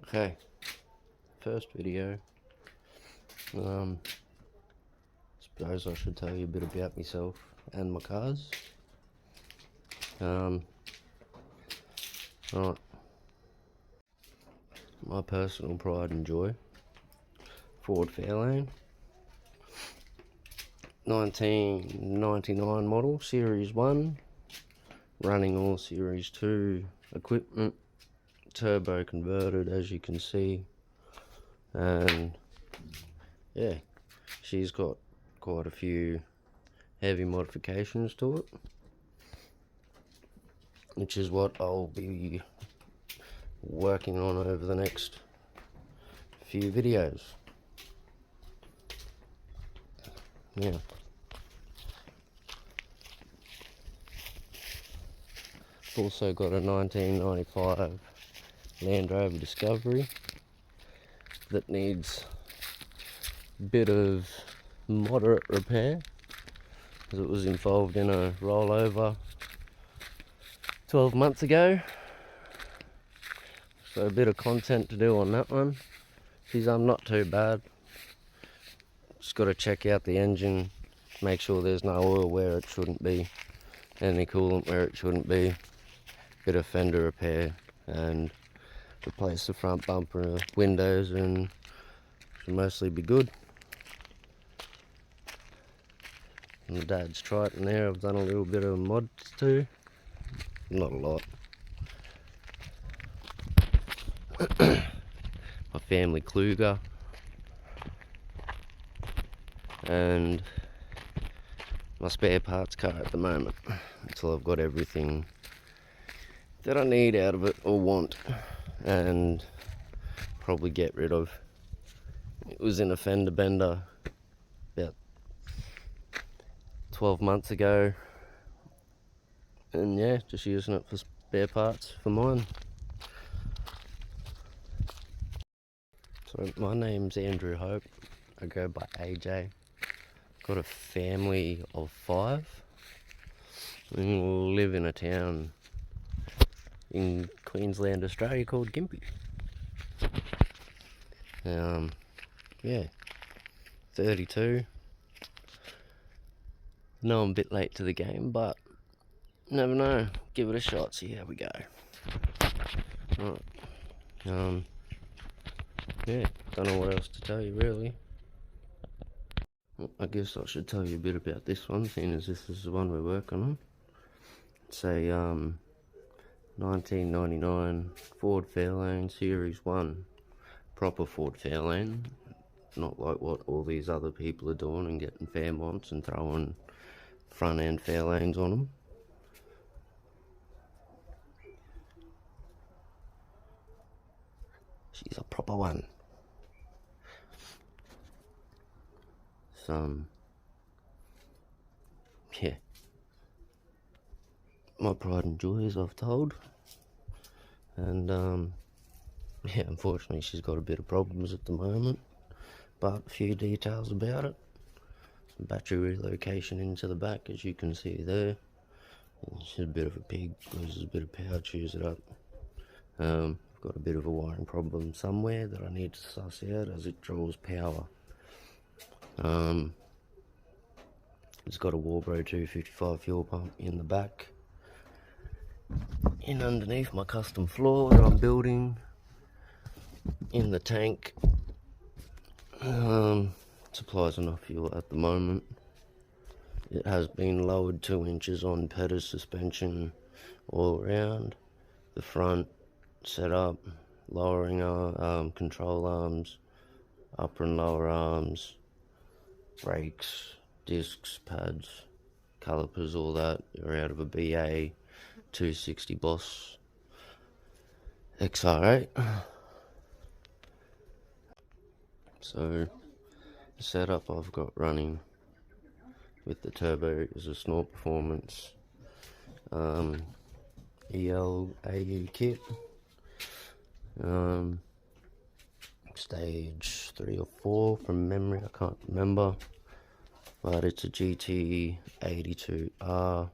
Okay, first video. Suppose I should tell you a bit about myself and my cars. Right, my personal pride and joy. Ford Fairlane, 1999 model, Series 1, running all Series 2 equipment, turbo converted as you can see, and yeah, she's got quite a few heavy modifications to it, which is what I'll be working on over the next few videos. Yeah. Also got a 1995 Land Rover Discovery that needs a bit of moderate repair because it was involved in a rollover 12 months ago, so a bit of content to do on that one. She's not too bad. Just got to check out the engine, make sure there's no oil where it shouldn't be, any coolant where it shouldn't be, bit of fender repair, and replace the front bumper, windows, and should mostly be good. And the Dad's Triton there, I've done a little bit of mods too, not a lot. My family Kluger, and my spare parts car at the moment, until I've got everything that I need out of it or want, and probably get rid of. It was in a fender bender about 12 months ago, and yeah, just using it for spare parts for mine. So my name's Andrew Hope, I go by AJ. Got a family of 5, and we live in a town in Queensland, Australia called Gympie. Yeah, 32. Know I'm a bit late to the game, but never know. Give it a shot, see how we go. Right. Yeah, don't know what else to tell you really. I guess I should tell you a bit about this one, seeing as this is the one we're working on. It's a 1999 Ford Fairlane Series 1. Proper Ford Fairlane. Not like what all these other people are doing and getting Fairmonts and throwing front end Fairlanes on them. She's a proper one. Yeah, my pride and joy, as I've told, and yeah, unfortunately she's got a bit of problems at the moment, but a few details about it. Some battery relocation into the back, as you can see there. She's a bit of a pig, loses a bit of power, chews it up. I've got a bit of a wiring problem somewhere that I need to suss out as it draws power. It's got a Warbro 255 fuel pump in the back, in underneath my custom floor that I'm building, in the tank. Supplies enough fuel at the moment. It has been lowered 2 inches on Petter's suspension all around. The front setup, lowering control arms, upper and lower arms, brakes, discs, pads, calipers, all that are out of a BA 260 Boss XR8. So the setup I've got running with the turbo is a Snort Performance EL-AU kit, stage 3 or 4 from memory, I can't remember, but it's a GT82R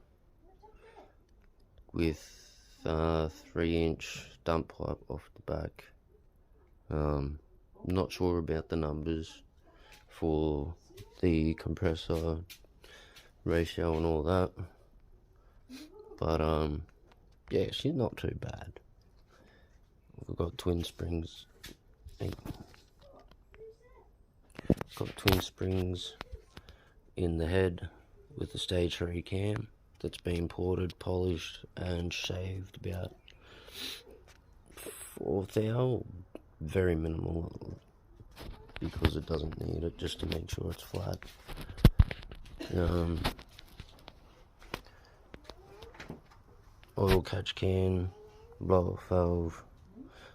with 3-inch dump pipe off the back, Not sure about the numbers for the compressor ratio and all that, but yeah, she's not too bad. We've got twin springs. Got twin springs in the head with the stage 3 cam that's been ported, polished and shaved about 4th, very minimal because it doesn't need it, just to make sure it's flat. Oil catch can, blow valve.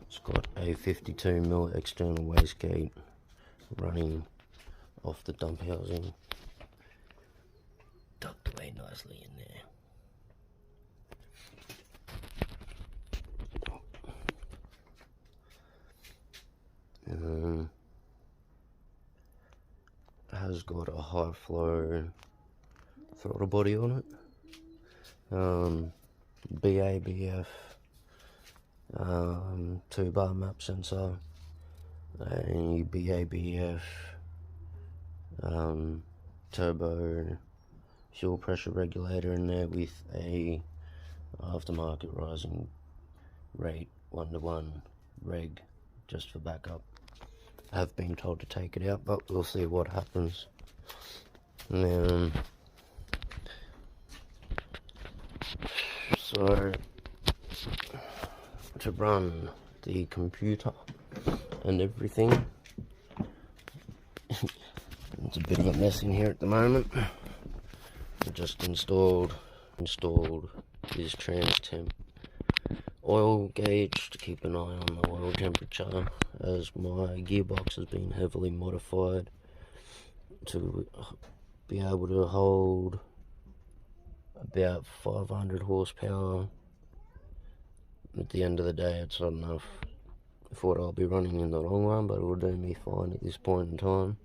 It's got a 52mm external wastegate running off the dump housing, tucked away nicely in there. Has got a high flow throttle body on it. BABF 2-bar map sensor, a BABF turbo fuel pressure regulator in there with a aftermarket rising rate 1:1 reg just for backup. I have been told to take it out, but we'll see what happens. And so to run the computer and everything, it's a bit of a mess in here at the moment. I just installed this trans temp oil gauge to keep an eye on the oil temperature, as my gearbox has been heavily modified to be able to hold about 500 horsepower. At the end of the day, it's not enough for what I'll be running in the long run, but it will do me fine at this point in time.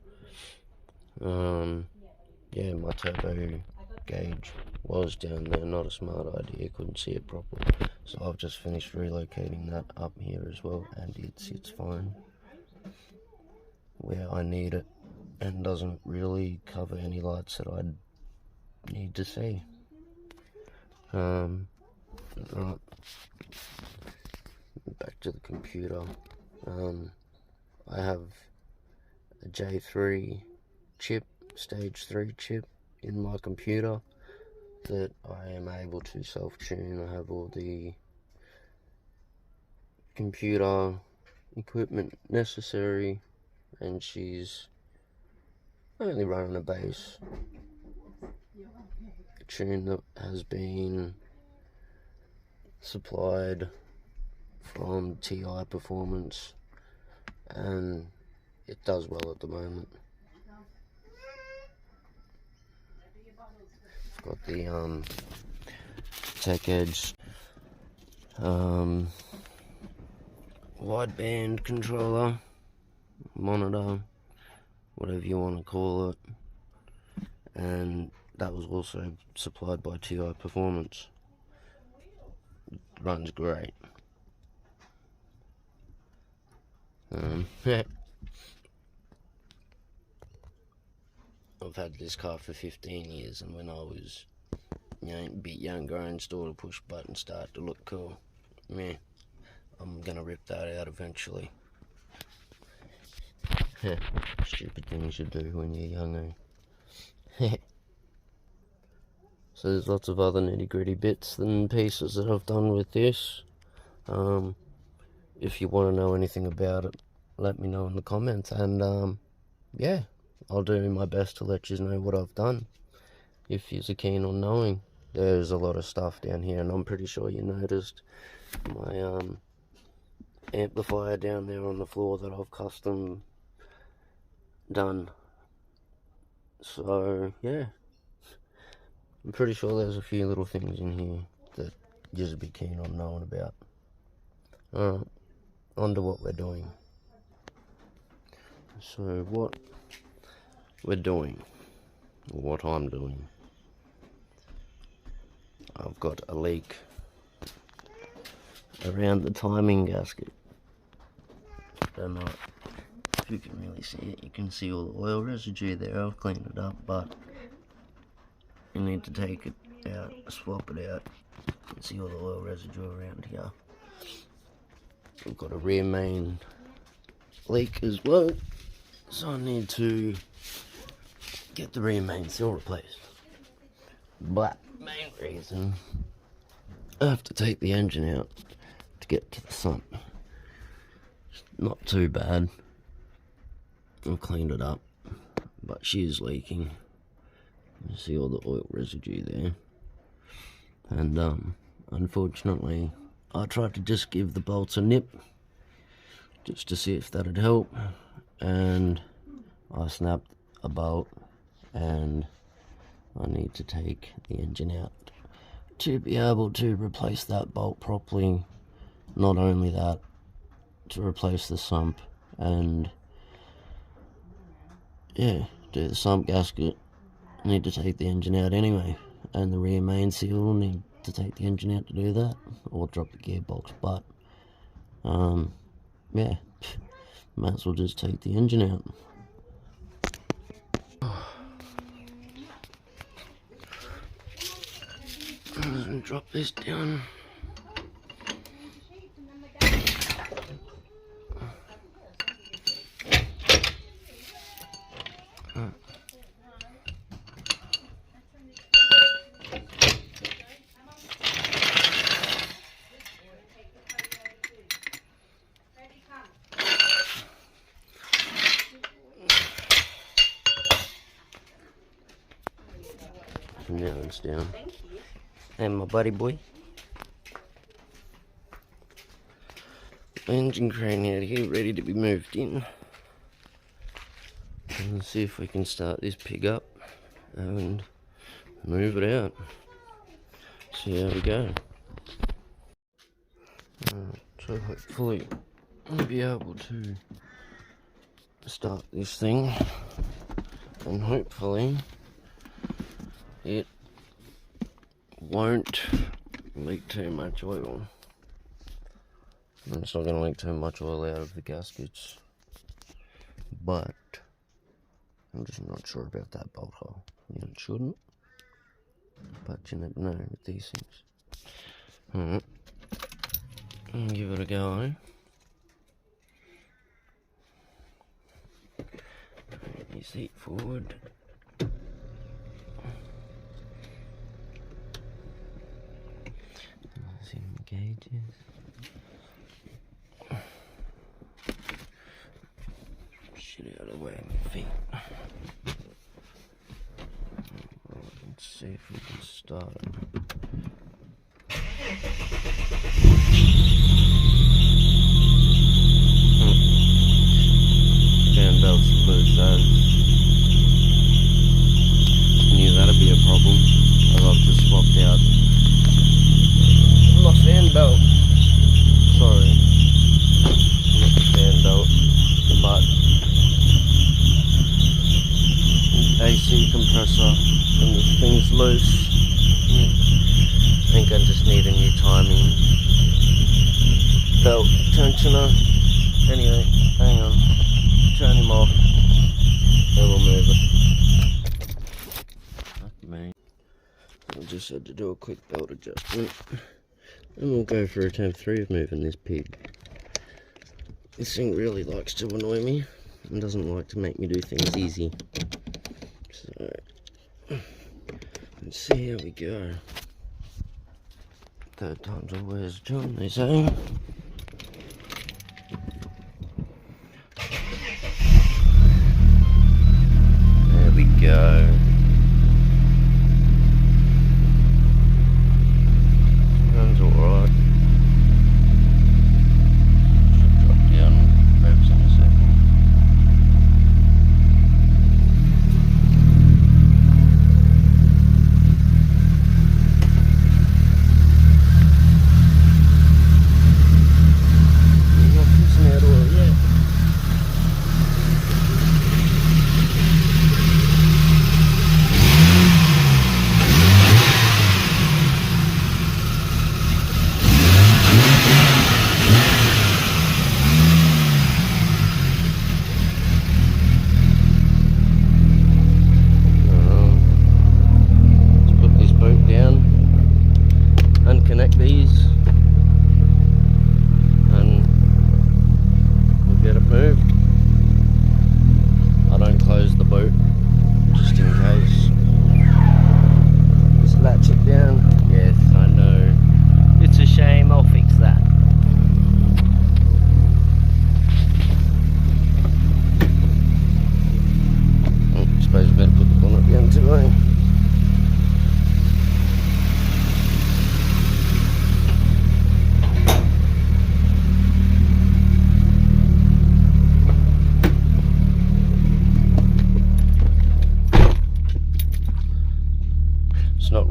Yeah, my turbo gauge was down there, not a smart idea, couldn't see it properly, so I've just finished relocating that up here as well, and it sits fine where I need it and doesn't really cover any lights that I'd need to see. Right, back to the computer. I have a J3 chip, stage 3 chip in my computer that I am able to self-tune. I have all the computer equipment necessary, and she's only running a base tune that has been supplied from TI Performance, and it does well at the moment. It's got the Tech Edge wideband controller, monitor, whatever you want to call it, and that was also supplied by TI Performance. It runs great. I've had this car for 15 years, and when I was a bit younger, I installed a push button start to look cool. Man, I'm gonna rip that out eventually. Stupid things you do when you're younger. So there's lots of other nitty gritty bits and pieces that I've done with this. If you want to know anything about it, let me know in the comments, and yeah, I'll do my best to let you know what I've done if you're keen on knowing. There's a lot of stuff down here, and I'm pretty sure you noticed my amplifier down there on the floor that I've custom done. So yeah, I'm pretty sure there's a few little things in here that you'll be keen on knowing about. Alright, on to what we're doing. So what we're doing, or what I'm doing, I've got a leak around the timing gasket. don't know if you can really see it. You can see all the oil residue there. I've cleaned it up, but you need to take it out, swap it out. You can see all the oil residue around here. We've got a rear main leak as well, so I need to get the rear main seal replaced. But main reason, I have to take the engine out to get to the sump. It's not too bad. I've cleaned it up, but she is leaking. You see all the oil residue there. And unfortunately, I tried to just give the bolts a nip, just to see if that'd help, and I snapped a bolt, and I need to take the engine out to be able to replace that bolt properly. Not only that, to replace the sump, and yeah, do the sump gasket. Need to take the engine out anyway, and the rear main seal, need to take the engine out to do that, or drop the gearbox. But yeah, might as well just take the engine out. I'm gonna drop this down. Now it's down. And my buddy boy. Engine crane out here ready to be moved in. And let's see if we can start this pig up and move it out. See how we go. So hopefully I'll be able to start this thing, and hopefully it won't leak too much oil. And it's not going to leak too much oil out of the gaskets, but I'm just not sure about that bolt hole. It shouldn't, but you never know with these things. Alright, I'll give it a go. Put your seat forward. See my gauges. Shit out of the way of my feet. Let's see if we can start it. Fan belt's loose, knew that'd be a problem. I've just swapped out my fan belt. Sorry, not the fan belt, but AC compressor, and this thing's loose. I think I just need a new timing belt tensioner. Anyway, hang on, turn him off, and we'll move it. Fuck me. I just had to do a quick belt adjustment, and we'll go for attempt 3 of moving this pig. This thing really likes to annoy me, and doesn't like to make me do things easy. So, let's see how we go. Third time's always a charm, they say. There we go. Sounds alright. Should drop down perhaps in a second.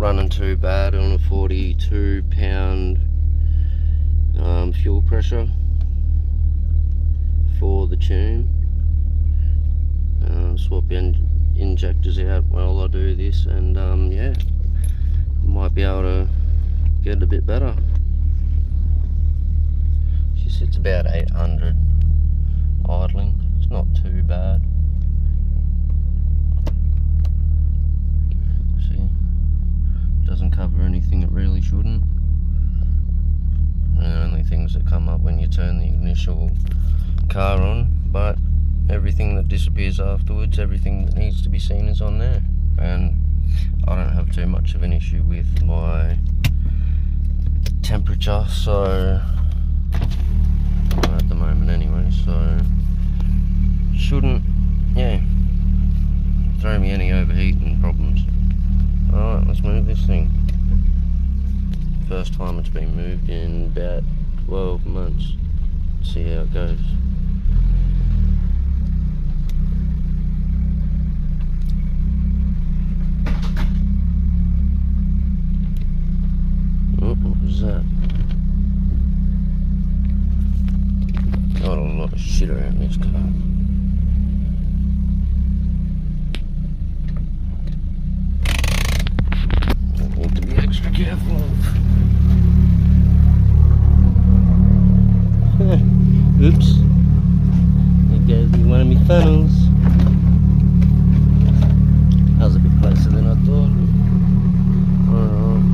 running too bad on a 42 pound fuel pressure for the tune. Swap injectors out while I do this, and yeah, might be able to get a bit better. She sits about 800 idling. It's not too bad. See, doesn't cover anything it really shouldn't. And the only things that come up when you turn the initial car on, but everything that disappears afterwards, everything that needs to be seen is on there. And I don't have too much of an issue with my temperature, so at the moment anyway, so shouldn't, yeah, throw me any overheating problems. Alright, let's move this thing. First time it's been moved in about 12 months. Let's see how it goes. Oh, what was that? Got a lot of shit around this car. I need to be extra careful of. Oops. There goes one of my funnels. That was a bit closer than I thought. Alright.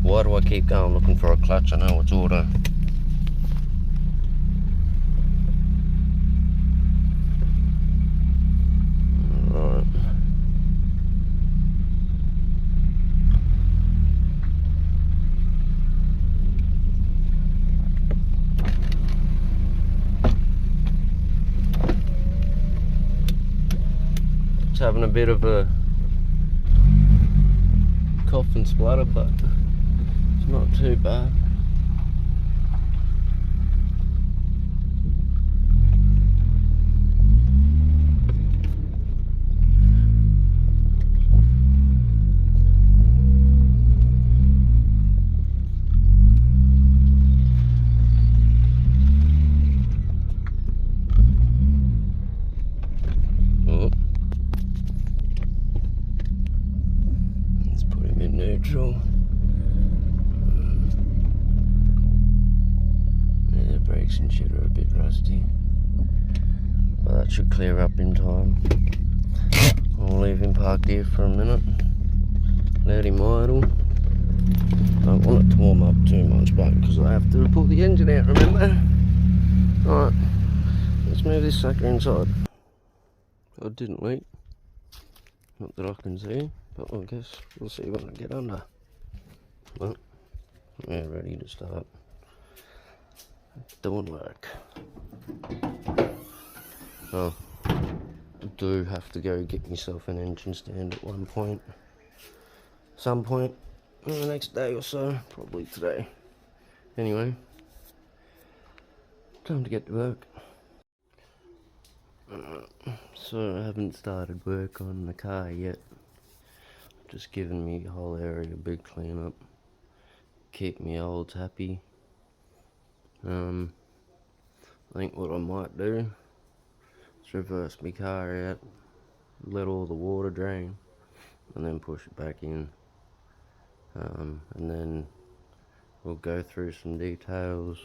Why do I keep going looking for a clutch? I know it's auto. Alright. It's having a bit of a cough and splutter, but it's not too bad. Oh. Let's put him in neutral. Brakes and shit are a bit rusty, but that should clear up in time. I'll leave him parked here for a minute, let him idle. Don't want it to warm up too much back because I have to pull the engine out, remember? Alright, let's move this sucker inside. I didn't leak, not that I can see, but I guess we'll see when I get under. Well, we're ready to start doing work. Oh, I do have to go get myself an engine stand at some point in the next day or so, probably today. Anyway, time to get to work. So I haven't started work on the car yet. Just giving me the whole area a big clean up, keep me olds happy. I think what I might do is reverse my car out, let all the water drain, and then push it back in. And then we'll go through some details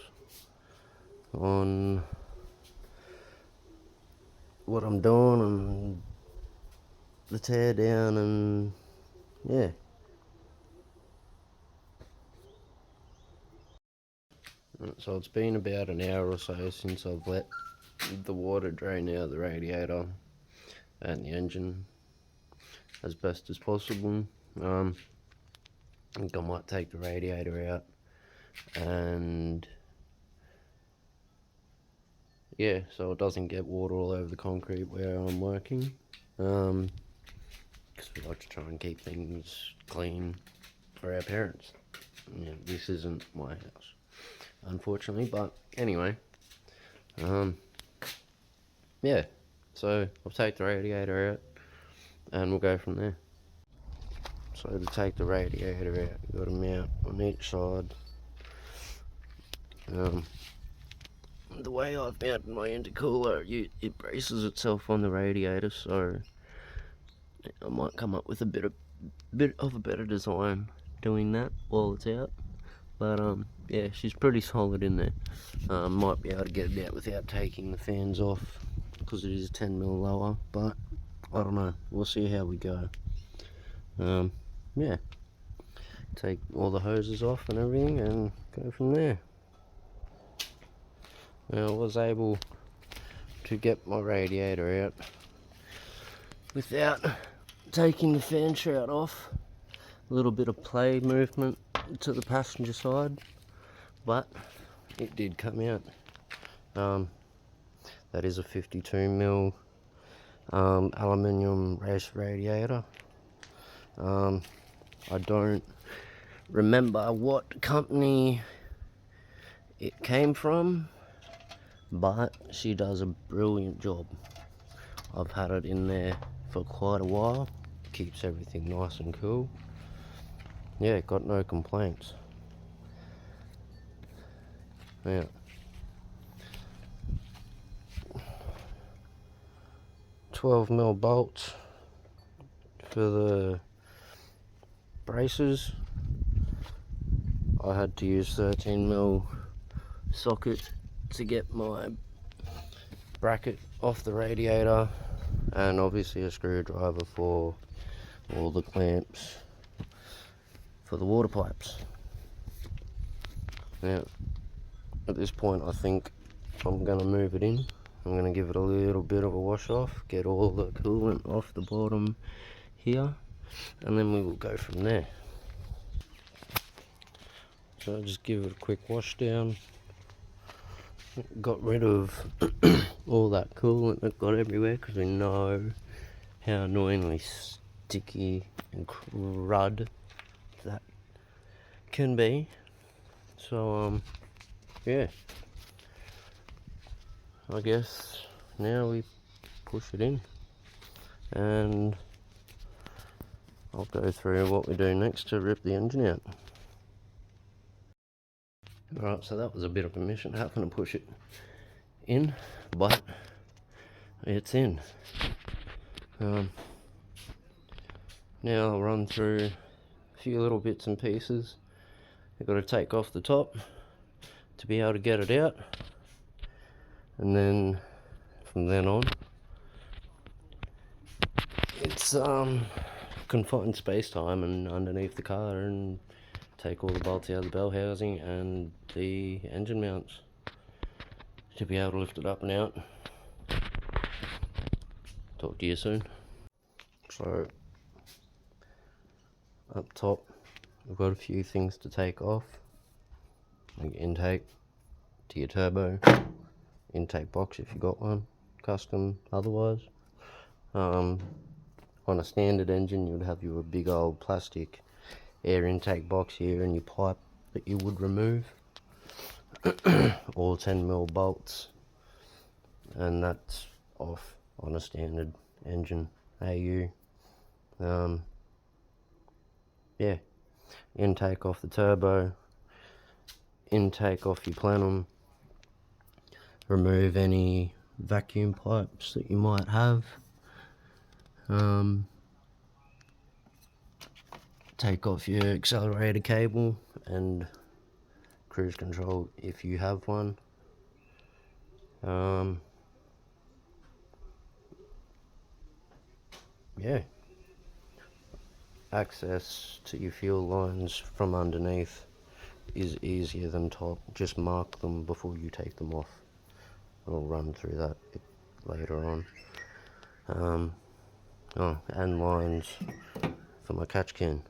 on what I'm doing and the tear down, and yeah. So it's been about an hour or so since I've let the water drain out of the radiator and the engine as best as possible. I think I might take the radiator out and yeah, so it doesn't get water all over the concrete where I'm working, because we like to try and keep things clean for our parents. Yeah, this isn't my house. unfortunately, but anyway, yeah, so I'll take the radiator out and we'll go from there. So to take the radiator out, you've got to mount on each side. The way I've mounted my intercooler, it braces itself on the radiator, so I might come up with a bit of a better design doing that while it's out. But yeah, she's pretty solid in there. Might be able to get it out without taking the fans off because it is 10mm lower, but I don't know, we'll see how we go. Yeah, take all the hoses off and everything and go from there. Now I was able to get my radiator out without taking the fan shroud off. A little bit of play movement to the passenger side, but it did come out. That is a 52mm aluminium race radiator. I don't remember what company it came from, but she does a brilliant job. I've had it in there for quite a while, keeps everything nice and cool. Yeah, got no complaints. Yeah. $12mm bolts for the braces. I had to use 13mm socket to get my bracket off the radiator, and obviously a screwdriver for all the clamps for the water pipes. Now at this point I think I'm going to move it in. I'm going to give it a little bit of a wash off, get all the coolant off the bottom here, and then we will go from there. So I'll just give it a quick wash down. Got rid of all that coolant that got everywhere, because we know how annoyingly sticky and crud that can be. So yeah, I guess now we push it in, and I'll go through what we do next to rip the engine out. Alright, so that was a bit of a mission having to push it in, but it's in. Now I'll run through a few little bits and pieces. You've got to take off the top to be able to get it out, and then from then on it's confined space time and underneath the car, and take all the bolts out of the bell housing and the engine mounts to be able to lift it up and out. Talk to you soon. So up top we've got a few things to take off, like intake to your turbo, intake box if you got one, custom otherwise. On a standard engine you'd have your big old plastic air intake box here and your pipe that you would remove. All 10mm bolts, and that's off on a standard engine AU. Yeah, intake off the turbo, intake off your plenum, remove any vacuum pipes that you might have, take off your accelerator cable and cruise control if you have one. Yeah, access to your fuel lines from underneath is easier than top. Just mark them before you take them off. I'll run through that later on. Oh, and lines for my catch can.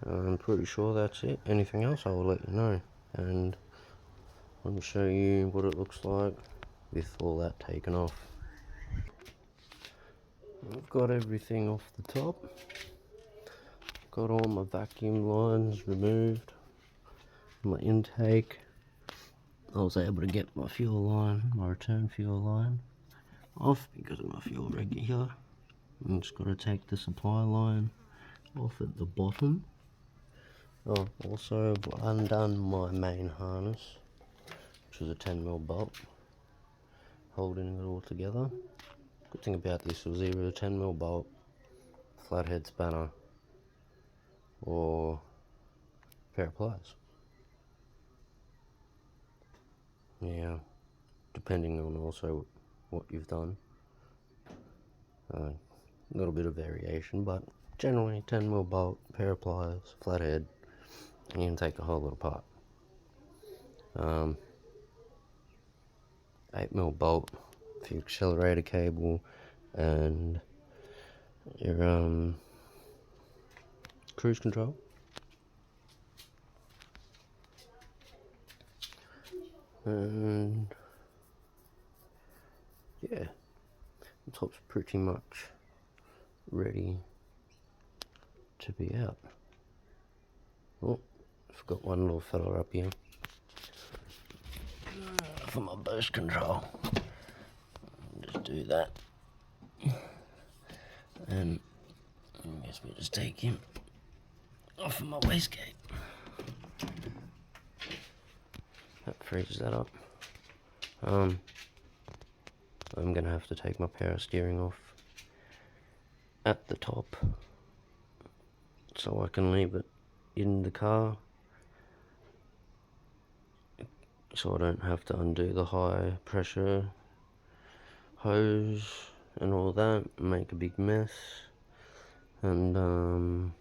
I'm pretty sure that's it. Anything else I will let you know, and let me show you what it looks like with all that taken off. I've got everything off the top. got all my vacuum lines removed, my intake. I was able to get my fuel line, my return fuel line, off because of my fuel regular. I'm just got to take the supply line off at the bottom. Oh, also I've undone my main harness, which was a 10mm bolt, holding it all together. Good thing about this was either a 10mm bolt, flathead spanner, or a pair of pliers. Yeah, depending on also what you've done. A little bit of variation, but generally 10mm bolt, pair of pliers, flathead, and you can take the whole lot apart. 8mm bolt for your accelerator cable and your cruise control. And yeah, the top's pretty much ready to be out. Oh, forgot one little fella up here for my burst control. Just do that, and I guess we just take him off of my wastegate. That frees that up. I'm gonna have to take my power steering off at the top so I can leave it in the car, so I don't have to undo the high pressure hose and all that and make a big mess. And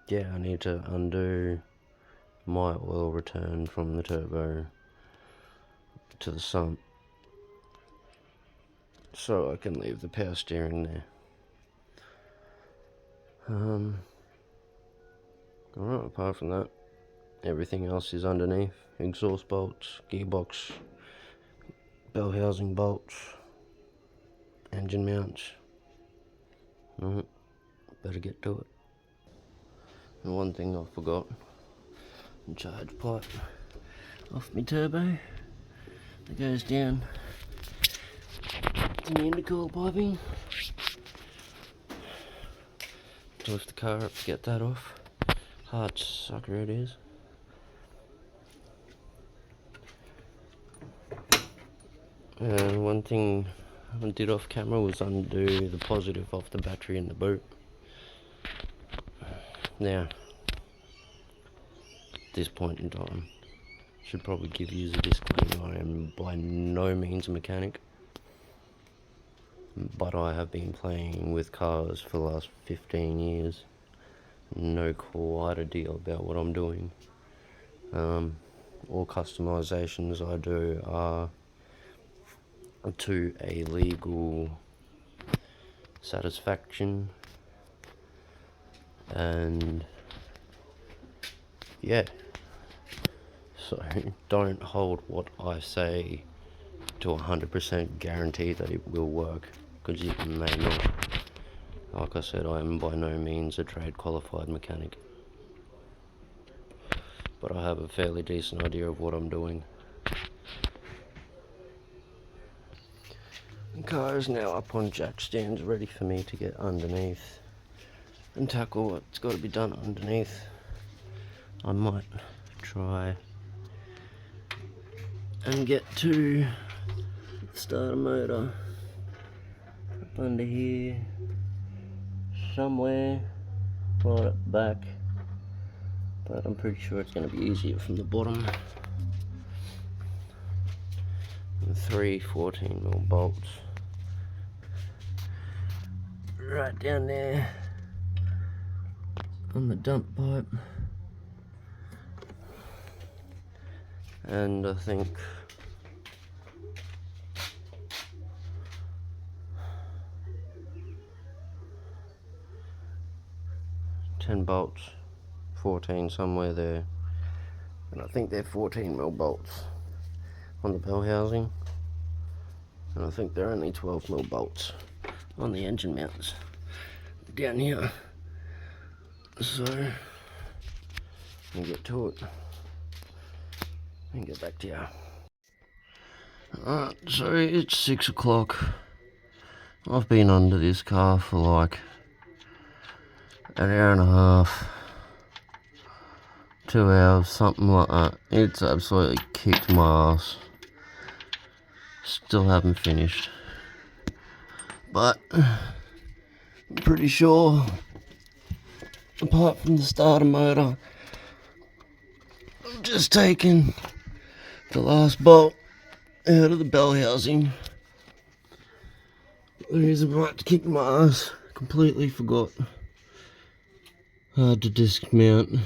yeah, I need to undo my oil return from the turbo to the sump so I can leave the power steering there. Alright, apart from that, everything else is underneath. Exhaust bolts, gearbox, bell housing bolts, engine mounts. Better get to it. And one thing I forgot, charge pipe off my turbo that goes down to the intercooler piping. To lift the car up to get that off. Hard sucker it is. And one thing I did off camera was undo the positive off the battery in the boot. Now, at this point in time, should probably give you a disclaimer, I am by no means a mechanic, but I have been playing with cars for the last 15 years. Know quite a deal about what I'm doing. All customizations I do are to a legal satisfaction, and yeah, so don't hold what I say to 100% guarantee that it will work, because it may not. Like I said, I am by no means a trade qualified mechanic, but I have a fairly decent idea of what I'm doing. The car is now up on jack stands, ready for me to get underneath and tackle what's got to be done underneath. I might try and get to the starter motor up under here somewhere, right at the back, but I'm pretty sure it's going to be easier from the bottom. And 3 14mm bolts right down there on the dump pipe, and I think ten bolts, 14 somewhere there, and I think they're 14mm bolts on the bell housing, and I think they're only 12mm bolts on the engine mounts. down here. So, we'll get to it and get back to you. Alright, so it's 6 o'clock. I've been under this car for like an hour and a half, 2 hours, something like that. It's absolutely kicked my ass. Still haven't finished. But, I'm pretty sure, apart from the starter motor, I've just taken the last bolt out of the bell housing. The reason why it kicked my ass, completely forgot. Hard to dismount the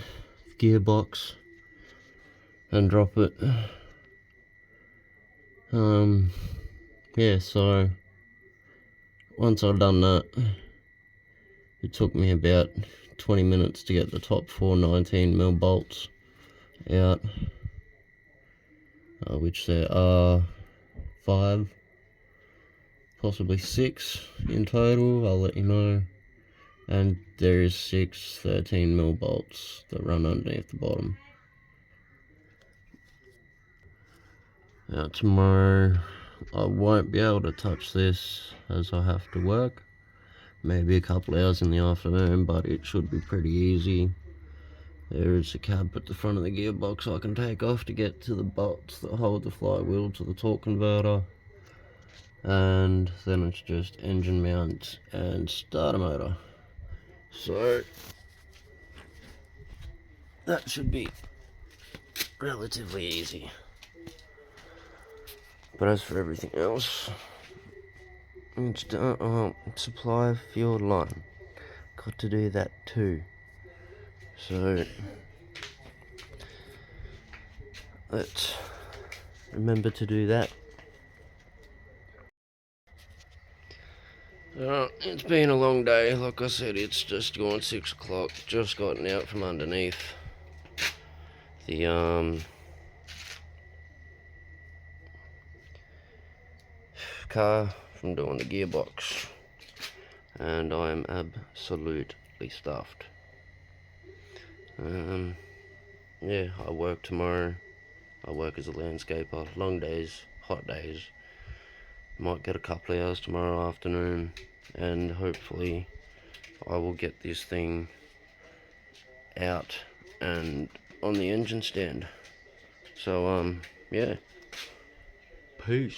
gearbox and drop it. Yeah, so once I'd done that, it took me about 20 minutes to get the top 4 19mm bolts out, which there are 5, possibly 6 in total, I'll let you know. And there is 6 13mm bolts that run underneath the bottom. Now tomorrow I won't be able to touch this as I have to work. Maybe a couple hours in the afternoon, but it should be pretty easy. There is a cap at the front of the gearbox I can take off to get to the bolts that hold the flywheel to the torque converter. And then it's just engine mount and starter motor. So that should be relatively easy. But as for everything else, it's done. Supply fuel line, got to do that too. So let's remember to do that. It's been a long day. Like I said, it's just gone 6 o'clock. Just gotten out from underneath the car from doing the gearbox, and I'm absolutely stuffed. Yeah, I work tomorrow. I work as a landscaper. Long days, hot days. Might get a couple of hours tomorrow afternoon, and hopefully I will get this thing out and on the engine stand. So yeah, peace.